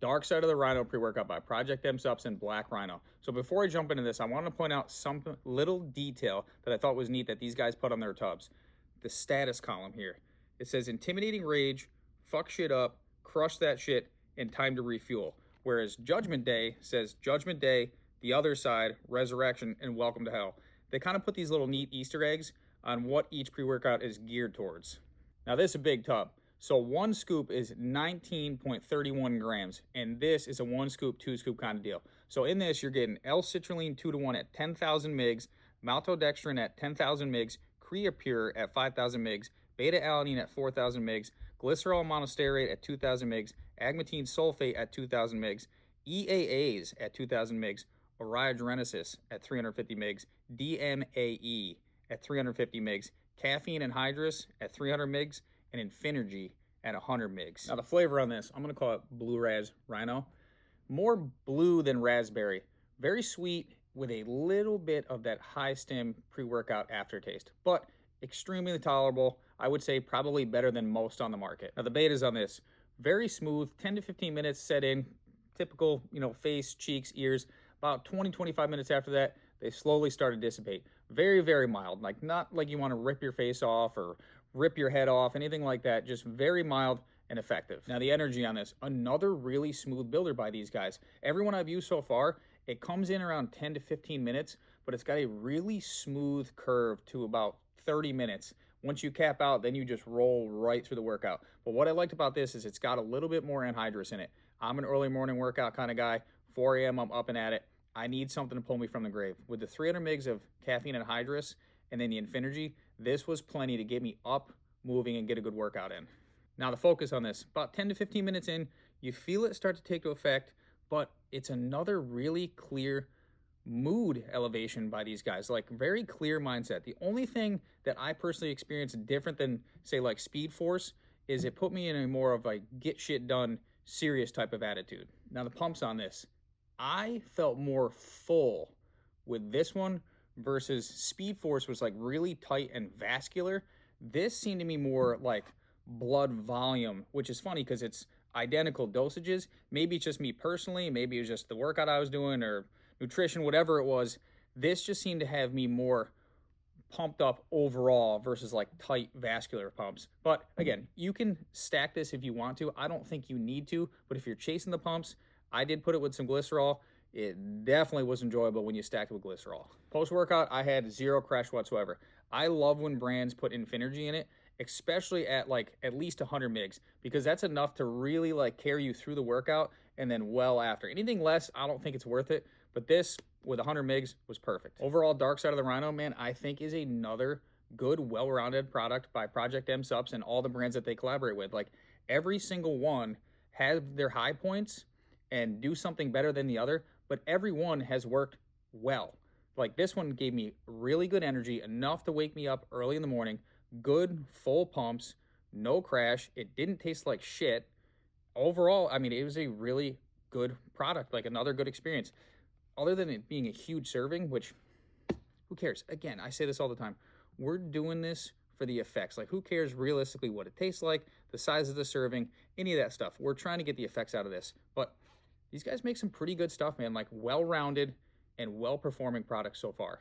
Dark Side of the Rhino pre-workout by Project M Supps and Black Rhino. So before I jump into this, I want to point out some little detail that I thought was neat that these guys put on their tubs. The status column here. It says intimidating rage, fuck shit up, crush that shit, and time to refuel. Whereas Judgment Day says Judgment Day, the other side, resurrection, and welcome to hell. They kind of put these little neat Easter eggs on what each pre-workout is geared towards. Now this is a big tub. So one scoop is 19.31 grams, and this is a one scoop, two scoop kind of deal. So in this, you're getting L-citrulline 2-to-1 at 10,000 mgs, maltodextrin at 10,000 mgs, Creapure at 5,000 mgs, beta-alanine at 4,000 mgs, glycerol monostearate at 2,000 mgs, agmatine sulfate at 2,000 mgs, EAAs at 2,000 mgs, oreogenesis at 350 mgs, DMAE at 350 mgs, caffeine anhydrous at 300 mgs, and Infinergy at 100 mgs. Now the flavor on this, I'm gonna call it Blue Raz Rhino. More blue than raspberry. Very sweet with a little bit of that high stim pre-workout aftertaste, but extremely tolerable. I would say probably better than most on the market. Now the betas on this, very smooth, 10 to 15 minutes set in, typical, face, cheeks, ears. About 20, 25 minutes after that, they slowly start to dissipate. Very, very mild, like not like you want to rip your face off or rip your head off, anything like that, just very mild and effective. Now the energy on this, another really smooth builder by these guys. Everyone I've used so far, it comes in around 10 to 15 minutes, but it's got a really smooth curve to about 30 minutes. Once you cap out, then you just roll right through the workout. But what I liked about this is it's got a little bit more anhydrous in it. I'm an early morning workout kind of guy. 4 a.m. I'm up and at it. I need something to pull me from the grave. With the 300 mgs of caffeine anhydrous and then the Infinergy, this was plenty to get me up, moving, and get a good workout in. Now the focus on this, about 10 to 15 minutes in, you feel it start to take effect, but it's another really clear mood elevation by these guys, like very clear mindset. The only thing that I personally experienced different than say like Speed Force is it put me in a more of a get shit done, serious type of attitude. Now the pumps on this, I felt more full with this one versus Speed Force was like really tight and vascular. This seemed to me more like blood volume, which is funny because it's identical dosages. Maybe it's just me personally, maybe it was just the workout I was doing or nutrition, whatever it was. This just seemed to have me more pumped up overall versus like tight vascular pumps. But again, you can stack this if you want to. I don't think you need to, but if you're chasing the pumps, I did put it with some glycerol. It definitely was enjoyable when you stacked it with glycerol. Post-workout, I had zero crash whatsoever. I love when brands put Infinergy in it, especially at like at least 100 mgs, because that's enough to really like carry you through the workout and then well after. Anything less, I don't think it's worth it, but this with 100 mgs was perfect. Overall, Dark Side of the Rhino, man, I think is another good, well-rounded product by Project M Supps and all the brands that they collaborate with. Like every single one has their high points and do something better than the other, but every one has worked well. Like this one gave me really good energy, enough to wake me up early in the morning, good full pumps, no crash. It didn't taste like shit. Overall, I mean, it was a really good product, like another good experience. Other than it being a huge serving, which who cares? Again, I say this all the time. We're doing this for the effects. Like who cares realistically what it tastes like, the size of the serving, any of that stuff. We're trying to get the effects out of this. But these guys make some pretty good stuff, man, like well-rounded and well-performing products so far.